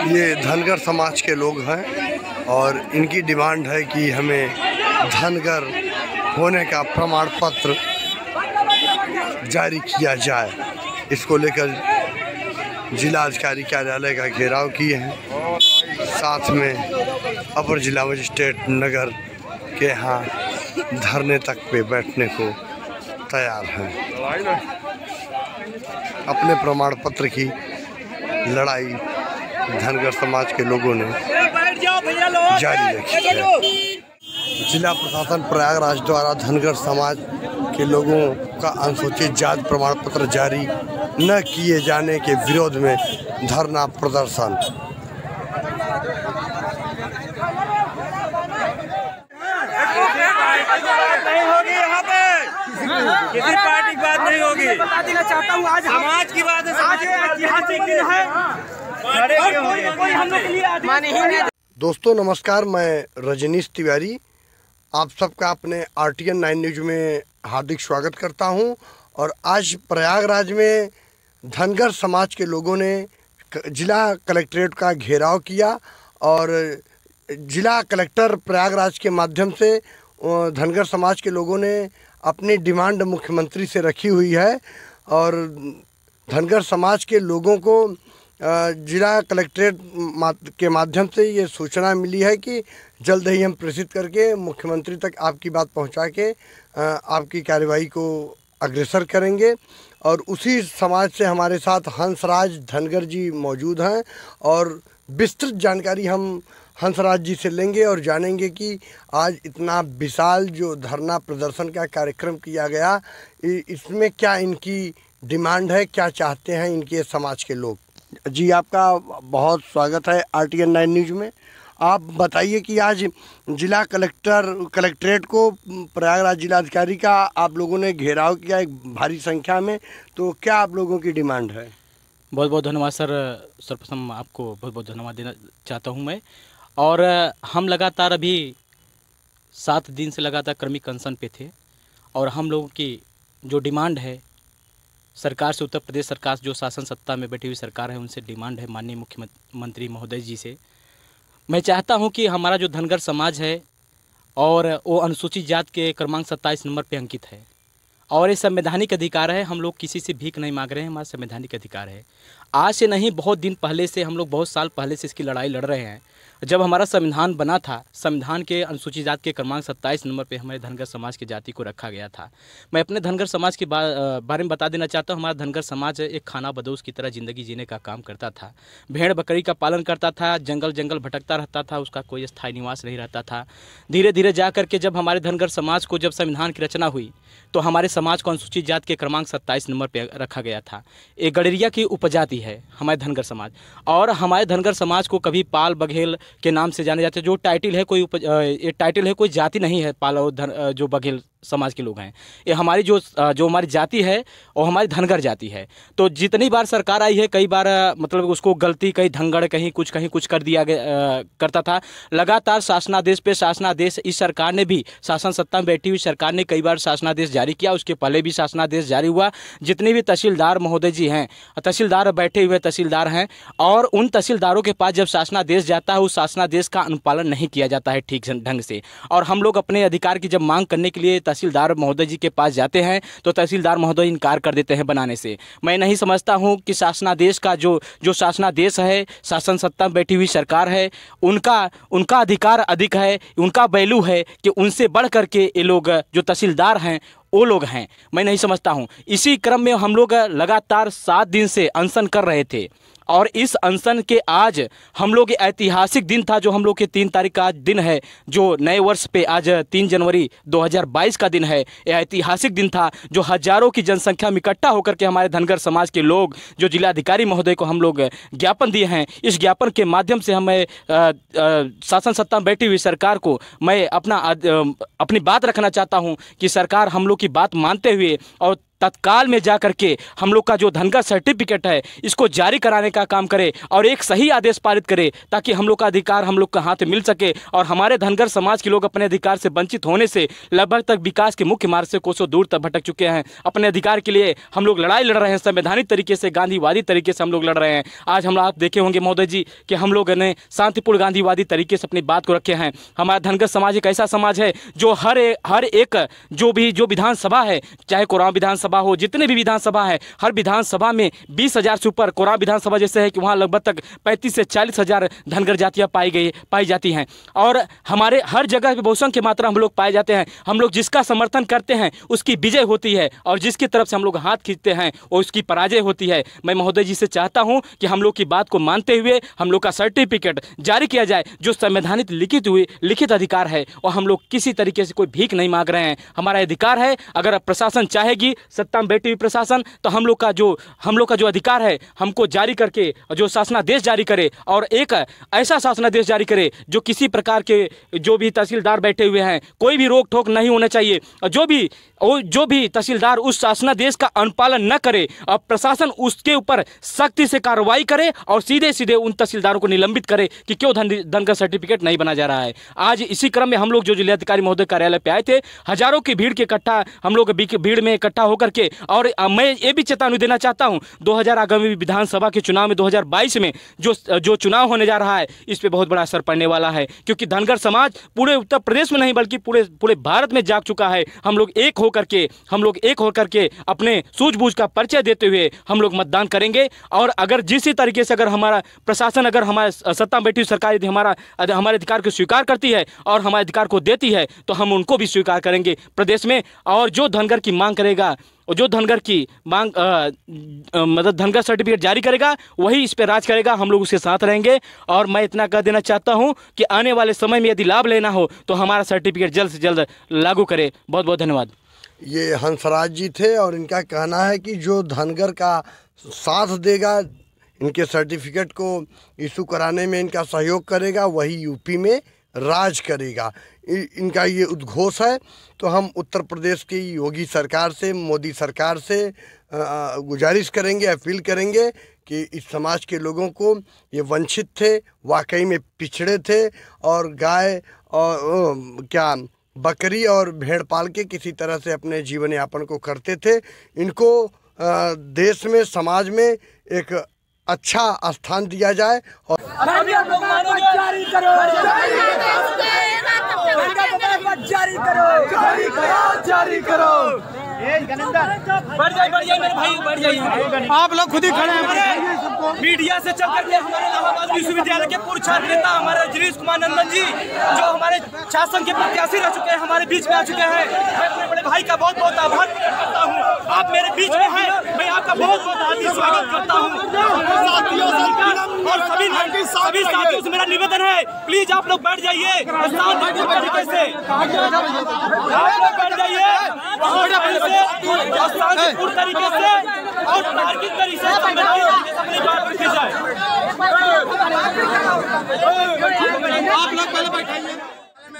ये धनगर समाज के लोग हैं और इनकी डिमांड है कि हमें धनगर होने का प्रमाण पत्र जारी किया जाए। इसको लेकर जिला अधिकारी कार्यालय का घेराव किए हैं, साथ में अपर जिला मजिस्ट्रेट नगर के यहाँ धरने तक पे बैठने को तैयार हैं। अपने प्रमाण पत्र की लड़ाई धनगर समाज के लोगों ने जारी रखी है। जिला प्रशासन प्रयागराज द्वारा धनगर समाज के लोगों का अनुसूचित जाति प्रमाण पत्र जारी न किए जाने के विरोध में धरना प्रदर्शन। नहीं होगी यहाँ पे, किसी पार्टी की बात नहीं होगी। बता देना चाहता हूँ, आज समाज की बात है, आज ऐतिहासिक दिन है। कोई हम लोग के लिए माने ही नहीं। दोस्तों नमस्कार, मैं रजनीश तिवारी आप सबका अपने RTN 9 न्यूज़ में हार्दिक स्वागत करता हूं। और आज प्रयागराज में धनगर समाज के लोगों ने जिला कलेक्ट्रेट का घेराव किया और जिला कलेक्टर प्रयागराज के माध्यम से धनगर समाज के लोगों ने अपनी डिमांड मुख्यमंत्री से रखी हुई है। और धनगर समाज के लोगों को जिला कलेक्ट्रेट के माध्यम से ये सूचना मिली है कि जल्द ही हम प्रेषित करके मुख्यमंत्री तक आपकी बात पहुंचा के आपकी कार्यवाही को अग्रसर करेंगे। और उसी समाज से हमारे साथ हंसराज धनगर जी मौजूद हैं और विस्तृत जानकारी हम हंसराज जी से लेंगे और जानेंगे कि आज इतना विशाल जो धरना प्रदर्शन का कार्यक्रम किया गया, इसमें क्या इनकी डिमांड है, क्या चाहते हैं इनके समाज के लोग। जी आपका बहुत स्वागत है RTN 9 न्यूज़ में। आप बताइए कि आज जिला कलेक्ट्रेट को प्रयागराज जिलाधिकारी का आप लोगों ने घेराव किया एक भारी संख्या में, तो क्या आप लोगों की डिमांड है? बहुत बहुत धन्यवाद सर। सर्वप्रथम आपको बहुत बहुत धन्यवाद देना चाहता हूं मैं। और हम लगातार अभी 7 दिन से लगातार क्रमिक अनशन पे थे और हम लोगों की जो डिमांड है सरकार से, उत्तर प्रदेश सरकार जो शासन सत्ता में बैठी हुई सरकार है, उनसे डिमांड है माननीय मुख्यमंत्री महोदय जी से। मैं चाहता हूं कि हमारा जो धनगर समाज है और वो अनुसूचित जाति के क्रमांक 27 नंबर पे अंकित है और ये संवैधानिक अधिकार है। हम लोग किसी से भीख नहीं मांग रहे हैं, हमारा संवैधानिक अधिकार है। आज से नहीं, बहुत दिन पहले से, हम लोग बहुत साल पहले से इसकी लड़ाई लड़ रहे हैं। जब हमारा संविधान बना था, संविधान के अनुसूचित जाति के क्रमांक 27 नंबर पे हमारे धनगर समाज की जाति को रखा गया था। मैं अपने धनगर समाज के बारे में बता देना चाहता हूँ। हमारा धनगर समाज एक खाना बदोश की तरह ज़िंदगी जीने का काम करता था। भेड़ बकरी का पालन करता था, जंगल जंगल भटकता रहता था, उसका कोई स्थायी निवास नहीं रहता था। धीरे धीरे जा करके जब हमारे धनगर समाज को जब संविधान की रचना हुई तो हमारे समाज को अनुसूचित जाति के क्रमांक 27 नंबर पर रखा गया था। एक गडरिया की उपजाति है हमारे धनगर समाज। और हमारे धनगर समाज को कभी पाल बघेल के नाम से जाने जाते हैं। जो टाइटल है कोई ये टाइटल है, कोई जाति नहीं है। पाल और जो बघेल समाज के लोग हैं, ये हमारी जो हमारी जाति है वो हमारी धनगर जाति है। तो जितनी बार सरकार आई है, कई बार मतलब उसको गलती, कहीं धनगढ़ कहीं कुछ कर दिया करता था। लगातार शासनादेश पे शासनादेश, इस सरकार ने भी, शासन सत्ता में बैठी हुई सरकार ने कई बार शासनादेश जारी किया। उसके पहले भी शासनादेश जारी हुआ। जितने भी तहसीलदार महोदय जी हैं, तहसीलदार बैठे हुए तहसीलदार हैं, और उन तहसीलदारों के पास जब शासनादेश जाता है, उस शासनादेश का अनुपालन नहीं किया जाता है ठीक ढंग से। और हम लोग अपने अधिकार की जब मांग करने के लिए तहसीलदार महोदय जी के पास जाते हैं तो तहसीलदार महोदय इनकार कर देते हैं बनाने से। मैं नहीं समझता हूं कि शासनादेश का जो शासनादेश है, शासन सत्ता में बैठी हुई सरकार है, उनका अधिकार अधिक है, उनका वैल्यू है कि उनसे बढ़ करके ये लोग जो तहसीलदार हैं वो लोग हैं। मैं नहीं समझता हूं। इसी क्रम में हम लोग लगातार 7 दिन से अनशन कर रहे थे और इस अनशन के आज हम लोग ऐतिहासिक दिन था, जो हम लोग के 3 तारीख का आज दिन है, जो नए वर्ष पे आज 3 जनवरी 2022 का दिन है। यह ऐतिहासिक दिन था जो हजारों की जनसंख्या में इकट्ठा होकर के हमारे धनगर समाज के लोग, जो जिलाधिकारी महोदय को हम लोग ज्ञापन दिए हैं, इस ज्ञापन के माध्यम से हमें शासन सत्ता में बैठी हुई सरकार को मैं अपनी बात रखना चाहता हूँ कि सरकार हम लोग की बात मानते हुए और तत्काल में जा करके हम लोग का जो धनगर सर्टिफिकेट है इसको जारी कराने का काम करे और एक सही आदेश पारित करे, ताकि हम लोग का अधिकार हम लोग का हाथ में मिल सके और हमारे धनगर समाज के लोग अपने अधिकार से वंचित होने से लगभग तक विकास के मुख्य मार्ग से कोसों दूर तक भटक चुके हैं। अपने अधिकार के लिए हम लोग लड़ाई लड़ रहे हैं, संवैधानिक तरीके से, गांधीवादी तरीके से हम लोग लड़ रहे हैं। आज हम आप देखे होंगे महोदय जी कि हम लोग ने शांतिपूर्ण गांधीवादी तरीके से अपनी बात को रखे हैं। हमारा धनगर समाज एक ऐसा समाज है जो हर एक जो विधानसभा है, चाहे कोराम विधानसभा हो, जितने भी विधानसभा है, हर विधानसभा में 20,000 से ऊपर, कोराम विधानसभा जैसे है कि वहाँ लगभग तक 35 से 40,000 धनगर जातियाँ पाई जाती हैं और हमारे हर जगह पे बहुसंख्य मात्रा हम लोग पाए जाते हैं। हम लोग जिसका समर्थन करते हैं उसकी विजय होती है और जिसकी तरफ से हम लोग हाथ खींचते हैं और उसकी पराजय होती है। मैं महोदय जी से चाहता हूं कि हम लोग की बात को मानते हुए हम लोग का सर्टिफिकेट जारी किया जाए, जो संवैधानिक लिखित अधिकार है, और हम लोग किसी तरीके से कोई भीख नहीं मांग रहे हैं। हमारा अधिकार है, अगर प्रशासन चाहेगी, सत्ता में बैठी हुई प्रशासन, तो हम लोग का जो अधिकार है हमको जारी करके जो शासनादेश जारी करे और एक ऐसा शासनादेश जारी करे जो किसी प्रकार के जो भी तहसीलदार बैठे हुए हैं कोई भी रोक टोक नहीं होना चाहिए, और जो भी तहसीलदार उस शासनादेश का अनुपालन न करे और प्रशासन उसके ऊपर सख्ती से कार्रवाई करे और सीधे उन तहसीलदारों को निलंबित करे कि क्यों धनगर सर्टिफिकेट नहीं बना जा रहा है। आज इसी क्रम में हम लोग जो जिलाधिकारी महोदय कार्यालय पे आए थे, हजारों की भीड़ के इकट्ठा हम लोग भीड़ में इकट्ठा होकर के, और मैं ये भी चेतावनी देना चाहता हूँ 2000 आगामी विधानसभा के चुनाव में 2022 में जो चुनाव होने जा रहा है, इस पर बहुत बड़ा असर पड़ने वाला है, क्योंकि धनगर समाज पूरे उत्तर प्रदेश में नहीं बल्कि पूरे भारत में जाग चुका है। हम लोग एक होकर के अपने सूझबूझ का परिचय देते हुए हम लोग मतदान करेंगे, और अगर जिस तरीके से अगर हमारा प्रशासन, अगर हमारे सत्ता में बैठी सरकार यदि हमारे अधिकार को स्वीकार करती है और हमारे अधिकार को देती है, तो हम उनको भी स्वीकार करेंगे प्रदेश में। और जो धनगर की मांग करेगा, जो धनगर की मांग मतलब धनगर सर्टिफिकेट जारी करेगा, वही इस पर राज करेगा। हम लोग उसके साथ रहेंगे। और मैं इतना कह देना चाहता हूं कि आने वाले समय में यदि लाभ लेना हो तो हमारा सर्टिफिकेट जल्द से जल्द लागू करे। बहुत बहुत धन्यवाद। ये हंसराज जी थे और इनका कहना है कि जो धनगर का साथ देगा, इनके सर्टिफिकेट को इशू कराने में इनका सहयोग करेगा, वही यूपी में राज करेगा। इनका ये उद्घोष है। तो हम उत्तर प्रदेश की योगी सरकार से, मोदी सरकार से गुजारिश करेंगे, अपील करेंगे कि इस समाज के लोगों को ये वंचित थे, वाकई में पिछड़े थे और गाय और बकरी और भेड़ पाल के किसी तरह से अपने जीवन यापन को करते थे। इनको देश में, समाज में एक अच्छा स्थान दिया जाए। और जारी करो। बढ़ जाइए मेरे भाई, बढ़ जाइए। आप लोग खुद ही खड़े हैं। मीडिया से चल करके हमारे इलाहाबाद विश्वविद्यालय के पूर्व छात्र नेता हमारे गिरीश कुमार नंदन जी, जो हमारे शासन के प्रत्याशी रह चुके हैं, हमारे बीच में आ चुके हैं। मैं अपने बड़े भाई का बहुत बहुत आभार करता हूँ। आप मेरे बीच में हैं, मैं आपका बहुत बहुत हार्दिक स्वागत करता हूँ। और सभी साथियों से मेरा निवेदन है, प्लीज आप लोग बैठ जाइए शांतिपूर्ण तरीके से। आप लोग बैठ जाइए और शांतिपूर्ण तरीके से और तार्किक तरीके से अपनी बात रखी जाए। आप लोग पहले बैठाइए।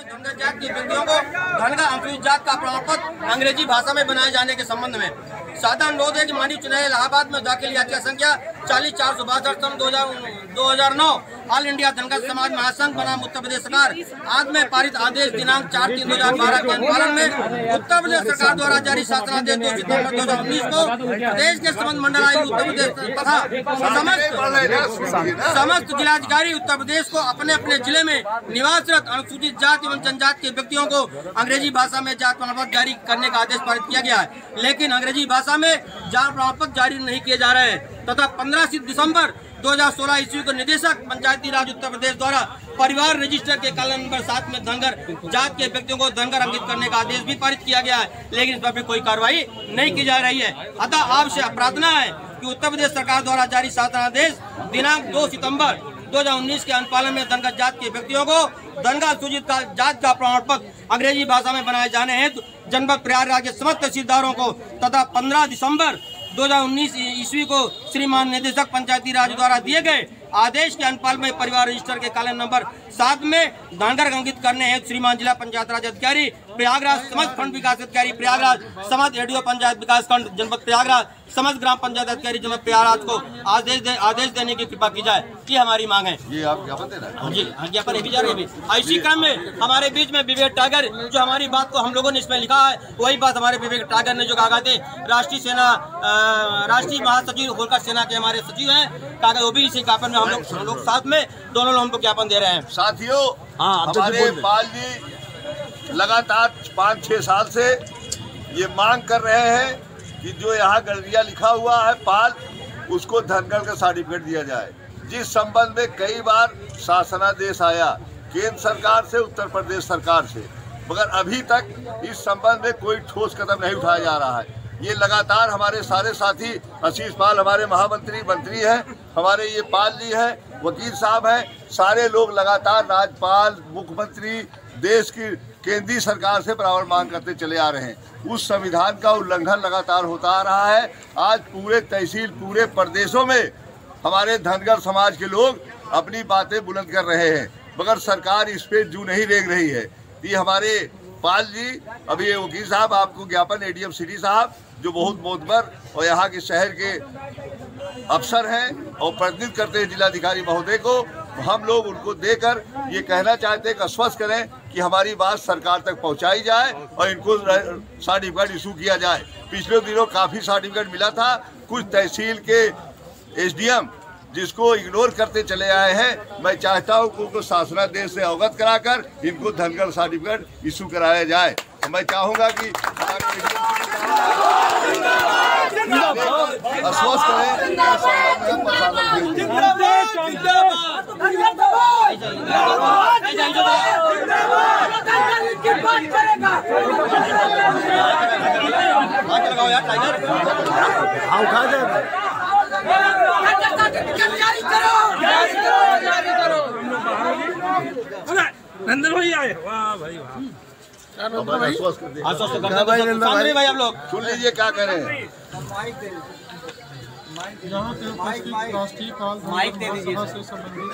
धनगर जात के व्यक्तियों को धनगर अनुसूचित जात का प्रमाण पत्र अंग्रेजी भाषा में बनाए जाने के संबंध में सादा अनुरोध है कि माननीय उच्च न्यायालय इलाहाबाद में दाखिल याचिका संख्या 40/462 2009 ऑल इंडिया धनगर समाज महासंघ बनाम उत्तर प्रदेश सरकार आज में पारित आदेश दिनांक 4/3/2012 के अनुपालन में उत्तर प्रदेश सरकार द्वारा जारी शासनादेश 2 सितंबर 2019 को प्रदेश के संबंध मंडलायुक्त उत्तर प्रदेश तथा समस्त जिलाधिकारी उत्तर प्रदेश को अपने अपने जिले में निवासरत अनुसूचित जाति एवं जनजाति के व्यक्तियों को अंग्रेजी भाषा में जात प्रमाण पत्र जारी करने का आदेश पारित किया गया है, लेकिन अंग्रेजी भाषा में जात प्रमाण पत्र जारी नहीं किए जा रहे हैं तथा 15 दिसंबर 2016 ईस्वी को निदेशक पंचायती राज उत्तर प्रदेश द्वारा परिवार रजिस्टर के कॉलम नंबर 7 में धनगर जात के व्यक्तियों को धनगर अंकित करने का आदेश भी पारित किया गया है, लेकिन इस पर भी कोई कार्रवाई नहीं की जा रही है। अतः आपसे प्रार्थना है कि उत्तर प्रदेश सरकार द्वारा जारी शासनादेश दिनांक 2 सितंबर 2019 के अनुपालन में धनगर जात के व्यक्तियों को धनगर अनुसूचित जात का प्रमाण पत्र अंग्रेजी भाषा में बनाए जाने हेतु जनपद प्रयागराज के समस्त तहसीलदारों को तथा 15 दिसंबर 2019 ईस्वी को श्रीमान निदेशक पंचायती राज द्वारा दिए गए आदेश के अनुपालन में परिवार रजिस्टर के कॉलम नंबर 7 में धनगर अंकित करने हेतु श्रीमान जिला पंचायत राज अधिकारी प्रयागराज समस्त खंड विकास अधिकारी प्रयागराज, समस्त एडीओ पंचायत विकास खंड जनपद प्रयागराज, समस्त ग्राम पंचायत अधिकारी जनपद प्रयागराज को आदेश देने की कृपा की जाए, ये हमारी मांग है। ये आप ज्ञापन दे रहे हैं? जी हाँ, ज्ञापन भी जा रहे हैं। इसी क्रम में हमारे बीच में विवेक टागर, जो हमारी बात को हम लोगों ने इसमें लिखा है, वही बात हमारे विवेक टागर ने जो कहा थे, राष्ट्रीय महासचिव होकर सेना के हमारे सचिव हैं कागज, वो भी इसी ज्ञापन में हम लोग साथ में दोनों लोग हमको ज्ञापन दे रहे हैं। साथियों, हमारे पाल जी लगातार 5-6 साल से ये मांग कर रहे हैं कि जो यहाँ गलरिया लिखा हुआ है पाल, उसको धनगर का सर्टिफिकेट दिया जाए, जिस संबंध में कई बार शासनादेश आया केंद्र सरकार से, उत्तर प्रदेश सरकार से, मगर अभी तक इस संबंध में कोई ठोस कदम नहीं उठाया जा रहा है। ये लगातार हमारे सारे साथी, आशीष पाल हमारे मंत्री हैं, हमारे ये पाल जी हैं, वकील साहब हैं, सारे लोग लगातार राज्यपाल, मुख्यमंत्री, देश की केंद्रीय सरकार से बराबर मांग करते चले आ रहे हैं। उस संविधान का उल्लंघन लगातार होता आ रहा है। आज पूरे तहसील, पूरे प्रदेशों में हमारे धनगर समाज के लोग अपनी बातें बुलंद कर रहे हैं, मगर सरकार इस पे जू नहीं रेंग रही है। ये हमारे पाल जी, अभी ये वकील साहब आपको ज्ञापन, एडीएम सिटी साहब जो बहुत मोतबर और यहाँ के शहर के अफसर हैं और प्रतिनिधित्व करते हैं जिलाधिकारी महोदय को, हम लोग उनको देकर ये कहना चाहते हैं कि आश्वस्त करें कि हमारी बात सरकार तक पहुंचाई जाए और इनको सर्टिफिकेट इशू किया जाए। पिछले दिनों काफ़ी सर्टिफिकेट मिला था, कुछ तहसील के एसडीएम जिसको इग्नोर करते चले आए हैं। मैं चाहता हूं कि उनको शासनादेश से अवगत कराकर इनको धनगर सर्टिफिकेट इशू कराया जाए। मैं चाहूंगा कि आश्वस्त करें नंदन भाई आए, वाह भाई वाह। भाई आप लोग सुन लीजिए क्या करें। यहाँ पे उपस्थित राष्ट्रीय पाल सभा से संबंधित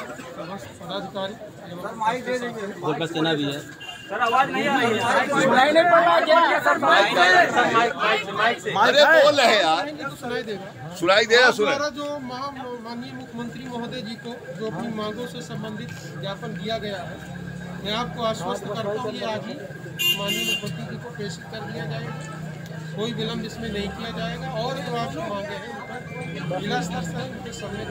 पदाधिकारी सेना भी है। सर आवाज नहीं आ रही है, अरे बोल रहे हैं यार, सुनाई देगा। सुनाई दे रहा, सुना। हमारा जो माननीय मुख्यमंत्री महोदय जी को जो अपनी मांगों से संबंधित ज्ञापन दिया गया है, मैं आपको आश्वस्त करता हूँ कि आज ही माननीय मुख्यमंत्री जी को पेश कर दिया जाएगा, कोई विलम्ब इसमें नहीं किया जाएगा। और जो आपकी मांगे हैं जिला स्तर से उनके सामने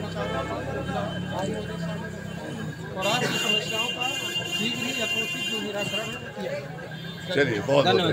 और आपकी समस्याओं का शीघ्र ही यथोचित जो निराकरण किया जाएगा। चलिए, बहुत धन्यवाद।